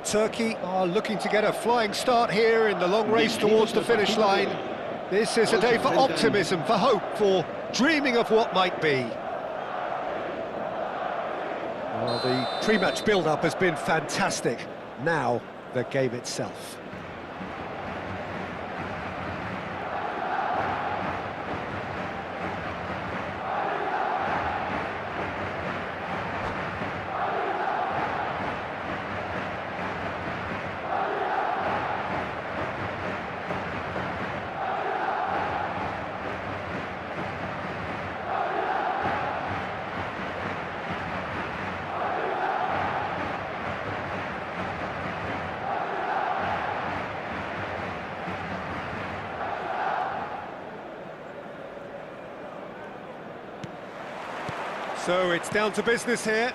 Turkey are looking to get a flying start here in the long race towards the finish line. This is a day for optimism, for hope, for dreaming of what might be. Well, the pre-match build-up has been fantastic. Now, the game itself. So it's down to business here.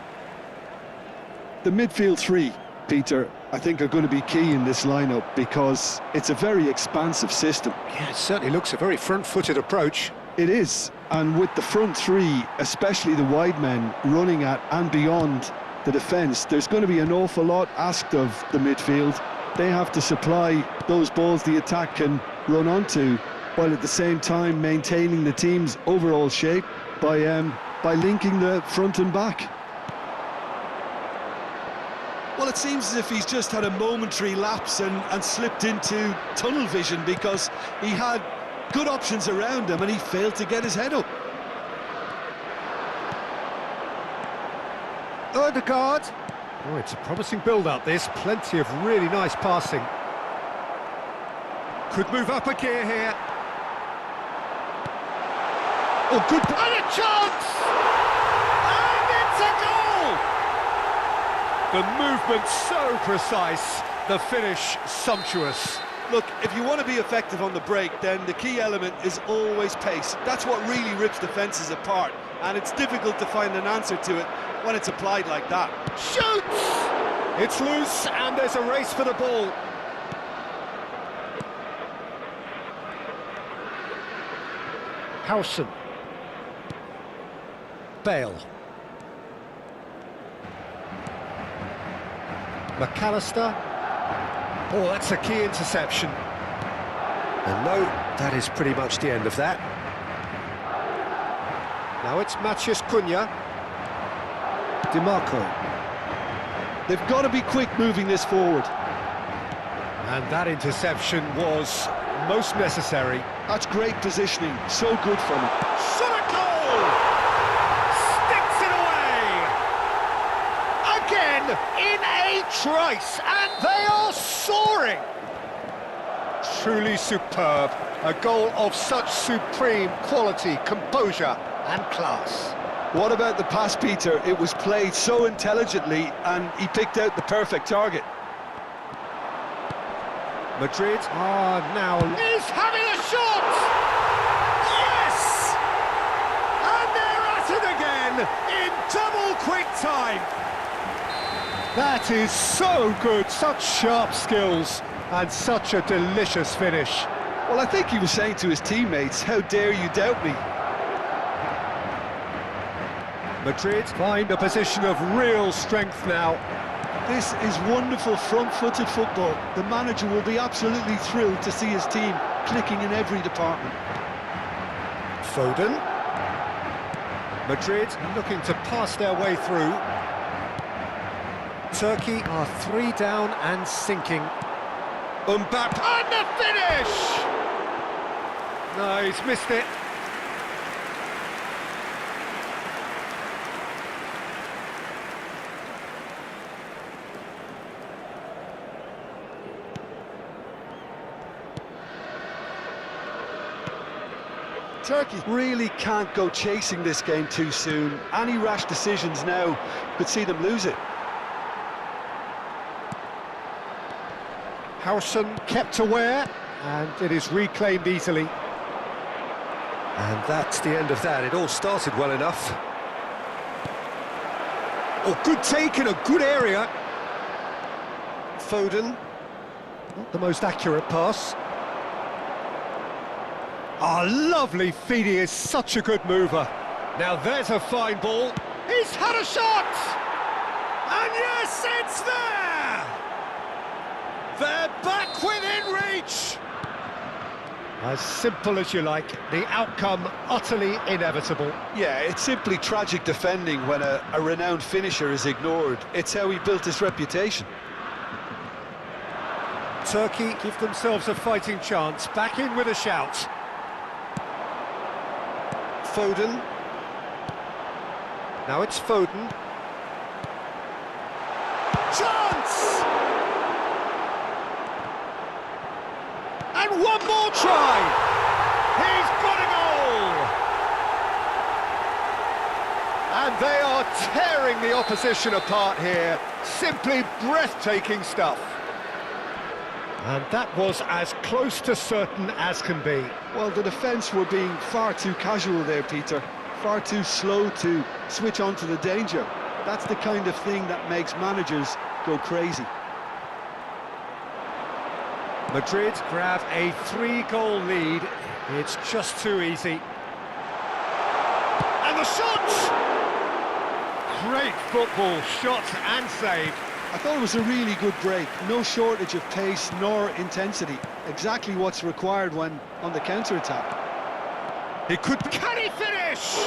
The midfield three, Peter, I think are going to be key in this lineup because it's a very expansive system. Yeah, it certainly looks a very front-footed approach. It is, and with the front three, especially the wide men running at and beyond the defence, there's going to be an awful lot asked of the midfield. They have to supply those balls the attack can run onto, while at the same time maintaining the team's overall shape by linking the front and back. Well, it seems as if he's just had a momentary lapse and slipped into tunnel vision because he had good options around him and he failed to get his head up. Odegaard. Oh, it's a promising build-up, this. Plenty of really nice passing. Could move up a gear here. Oh, good... And a chance! And it's a goal! The movement so precise, the finish sumptuous. Look, if you want to be effective on the break, then the key element is always pace. That's what really rips defences apart, and it's difficult to find an answer to it when it's applied like that. Shoots! It's loose, and there's a race for the ball. Howson. Bale. McAllister. Oh, that's a key interception. And no, that is pretty much the end of that. Now it's Matheus Cunha. DiMarco. They've got to be quick moving this forward. And that interception was most necessary. That's great positioning, so good from him. Shot a goal! Sticks it away! Again, in a trice, and they are soaring! Truly superb. A goal of such supreme quality, composure and class. What about the pass, Peter? It was played so intelligently and he picked out the perfect target. Madrid are now... He's having a shot! Yes! And they're at it again in double quick time. That is so good, such sharp skills and such a delicious finish. Well, I think he was saying to his teammates, how dare you doubt me? Madrid find a position of real strength now. This is wonderful front-footed football. The manager will be absolutely thrilled to see his team clicking in every department. Foden. Madrid looking to pass their way through. Turkey are 3 down and sinking. Mbappe and the finish! No, he's missed it. Turkey really can't go chasing this game too soon. Any rash decisions now could see them lose it. Howson kept aware, and it is reclaimed easily. And that's the end of that. It all started well enough. Oh, good take in a good area. Foden. Not the most accurate pass. Ah, lovely feed. He is such a good mover. Now there's a fine ball. He's had a shot! And yes, it's there! They're back within reach! As simple as you like, the outcome utterly inevitable. Yeah, it's simply tragic defending when a renowned finisher is ignored. It's how he built his reputation. Turkey give themselves a fighting chance, back in with a shout. Foden. Now it's Foden. Chance! And one more try! He's got a goal! And they are tearing the opposition apart here. Simply breathtaking stuff. And that was as close to certain as can be. Well, the defence were being far too casual there, Peter. Far too slow to switch on to the danger. That's the kind of thing that makes managers go crazy. Madrid grab a 3-goal lead. It's just too easy. And the shot! Great football, shot and save. I thought it was a really good break. No shortage of pace nor intensity. Exactly what's required when on the counter-attack. He could... Can he finish?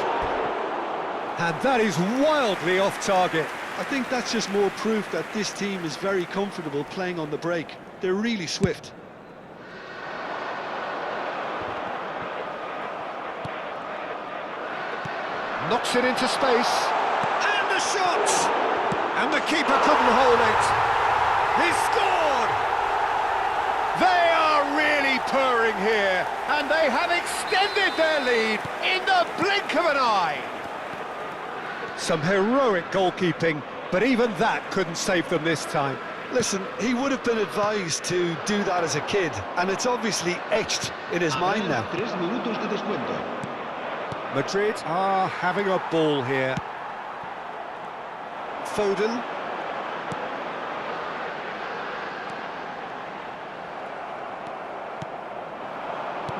And that is wildly off target. I think that's just more proof that this team is very comfortable playing on the break. They're really swift. Knocks it into space. And the shot! And the keeper couldn't hold it. He scored! They are really purring here, and they have extended their lead in the blink of an eye. Some heroic goalkeeping, but even that couldn't save them this time. Listen, he would have been advised to do that as a kid, and it's obviously etched in his mind now. 3 minutos de descuento. Madrid are having a ball here. Foden.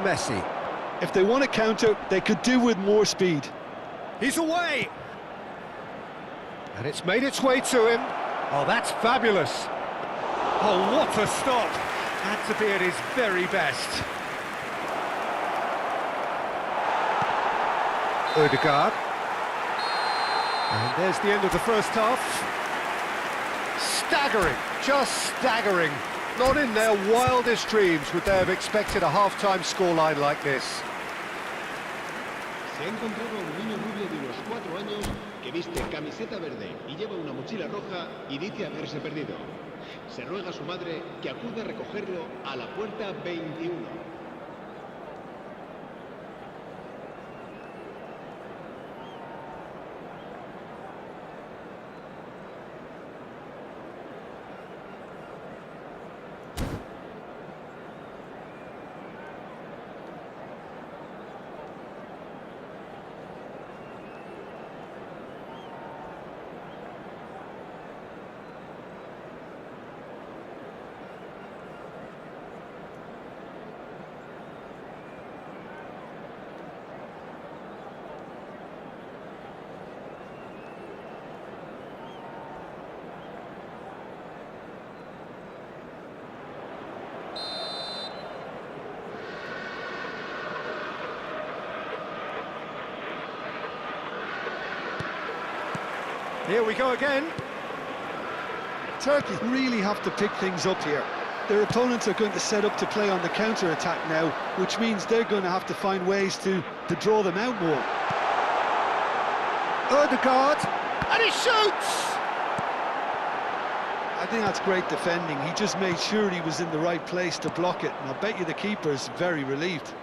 Messi. If they want to counter, they could do with more speed. He's away! And it's made its way to him. Oh, that's fabulous. Oh, what a stop. Had to be at his very best. Odegaard. And there's the end of the first half. Staggering, just staggering. Not in their wildest dreams would they have expected a half-time scoreline like this. Se ha encontrado a un niño rubio de unos 4 años que viste camiseta verde y lleva una mochila roja y dice haberse perdido. Se ruega a su madre que acude a recogerlo a la puerta 21. Here we go again. Turkey really have to pick things up here. Their opponents are going to set up to play on the counter-attack now, which means they're going to have to find ways to draw them out more. Ødegaard, and he shoots! I think that's great defending. He just made sure he was in the right place to block it, and I bet you the keeper's very relieved.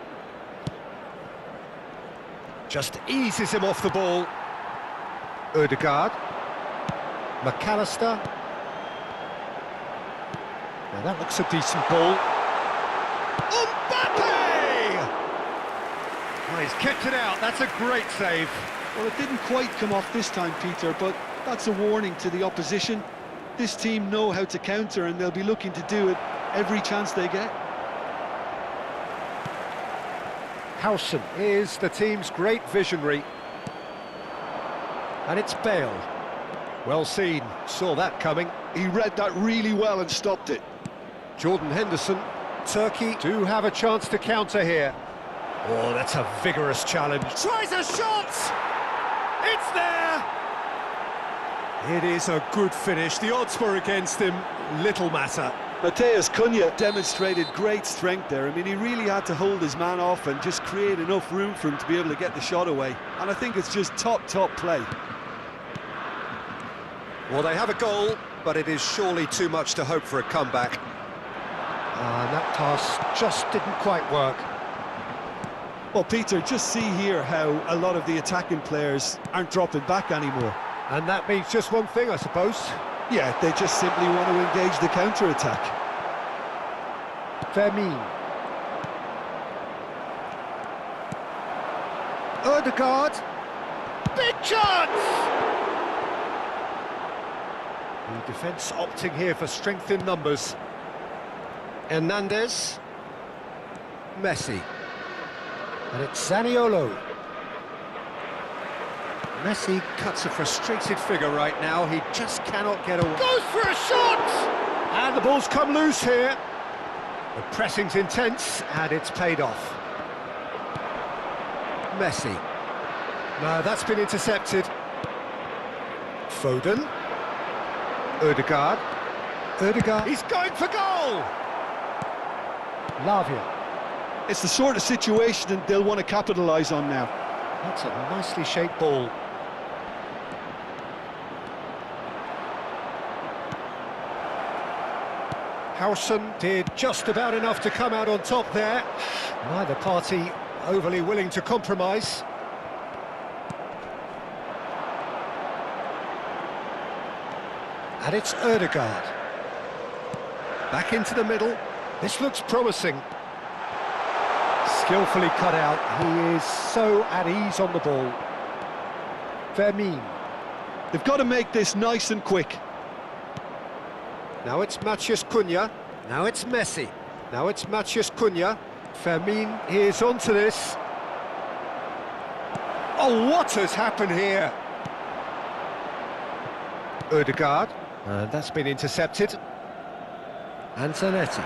Just eases him off the ball. Ødegaard. McAllister. Now that looks a decent ball. Mbappe! Oh, he's kept it out. That's a great save. Well, it didn't quite come off this time, Peter, but that's a warning to the opposition. This team know how to counter, and they'll be looking to do it every chance they get. Hakan is the team's great visionary. And it's Bale. Well seen, saw that coming. He read that really well and stopped it. Jordan Henderson. Turkey do have a chance to counter here. Oh, that's a vigorous challenge. Tries a shot! It's there! It is a good finish. The odds were against him. Little matter. Matheus Cunha demonstrated great strength there. I mean, he really had to hold his man off and just create enough room for him to be able to get the shot away. And I think it's just top play. Well, they have a goal, but it is surely too much to hope for a comeback. And that pass just didn't quite work. Well, Peter, just see here how a lot of the attacking players aren't dropping back anymore. And that means just one thing, I suppose. Yeah, they just simply want to engage the counter-attack. Vermeer. Ødegaard. Big chance! The defence opting here for strength in numbers. Hernandez. Messi. And it's Zaniolo. Messi cuts a frustrated figure right now. He just cannot get away. Goes for a shot! And the ball's come loose here. The pressing's intense, and it's paid off. Messi. No, that's been intercepted. Foden. Ødegaard. Ødegaard. He's going for goal! Lavia. It's the sort of situation that they'll want to capitalise on now. That's a nicely shaped ball. Hakan did just about enough to come out on top there. Neither party overly willing to compromise. And it's Ødegaard. Back into the middle. This looks promising. Skillfully cut out. He is so at ease on the ball. Vermeer. They've got to make this nice and quick. Now it's Matheus Cunha. Now it's Messi. Now it's Matheus Cunha. Vermeer is onto this. Oh, what has happened here? Ødegaard. And that's been intercepted. And Zanetti.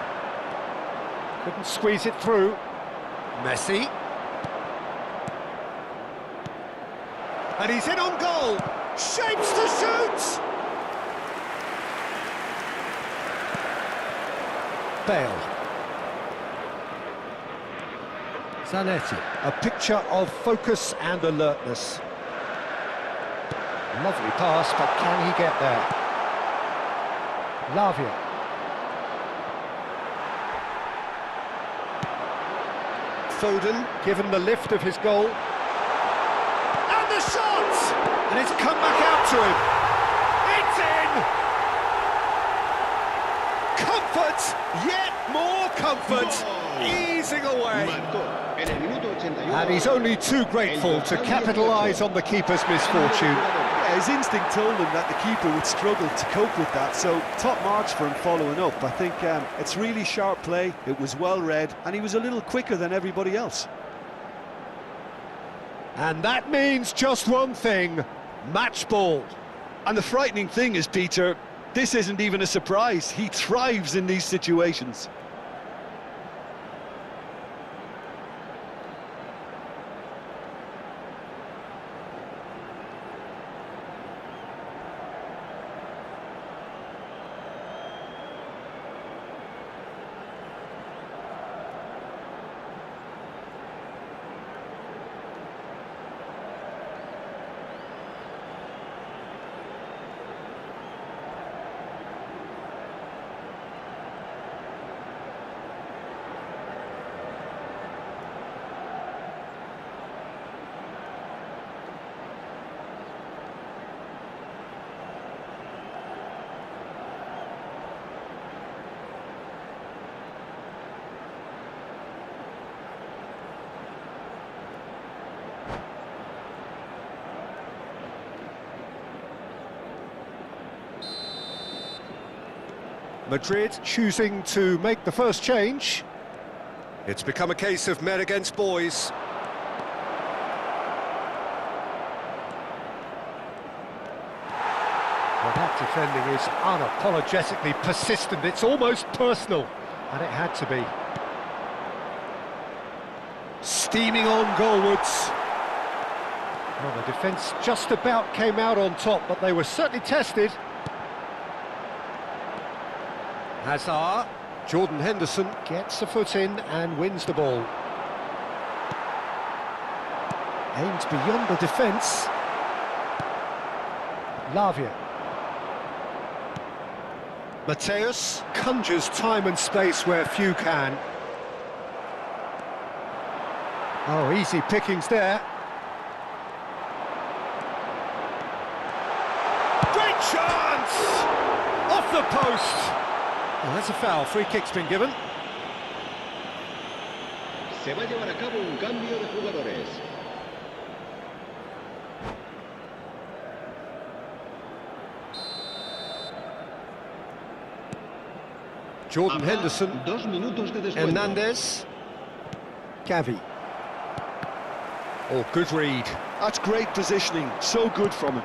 Couldn't squeeze it through. Messi. And he's in on goal. Shapes to shoot! Bale. Zanetti. A picture of focus and alertness. Lovely pass, but can he get there? Lavia. Foden, given the lift of his goal. And the shot! And it's come back out to him. It's in! Comfort, yet more comfort, easing away. And he's only too grateful to capitalise on the keeper's misfortune. Yeah, his instinct told him that the keeper would struggle to cope with that, so top marks for him following up. I think it's really sharp play, it was well read, and he was a little quicker than everybody else. And that means just one thing, match ball. And the frightening thing is, Peter, this isn't even a surprise. He thrives in these situations. Madrid choosing to make the first change. It's become a case of men against boys. Well, that defending is unapologetically persistent. It's almost personal, and it had to be. Steaming on goalwards. Well, the defence just about came out on top, but they were certainly tested. Hazard, Jordan Henderson gets a foot in and wins the ball. Aims beyond the defence. Lavia. Mateus conjures time and space where few can. Oh, easy pickings there. Great chance! Off the post! Well, that's a foul. Free kick's been given. Se va a llevar a cabo un cambio de jugadores. Jordan Henderson. 2 minutos de descuento. Hernandez. Gavi. Oh, good read. That's great positioning, so good from him.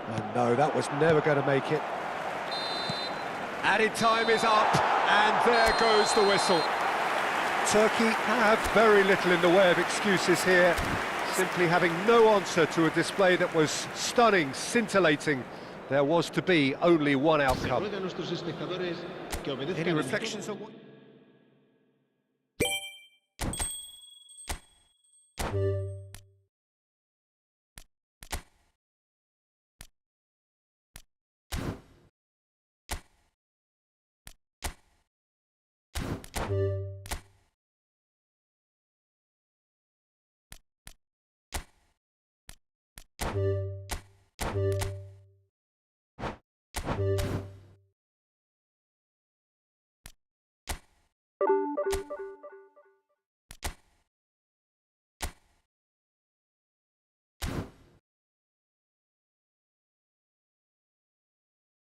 Oh no, that was never going to make it. Added time is up, and there goes the whistle. Turkey have very little in the way of excuses here, simply having no answer to a display that was stunning, scintillating. There was to be only one outcome. Any reflections on what...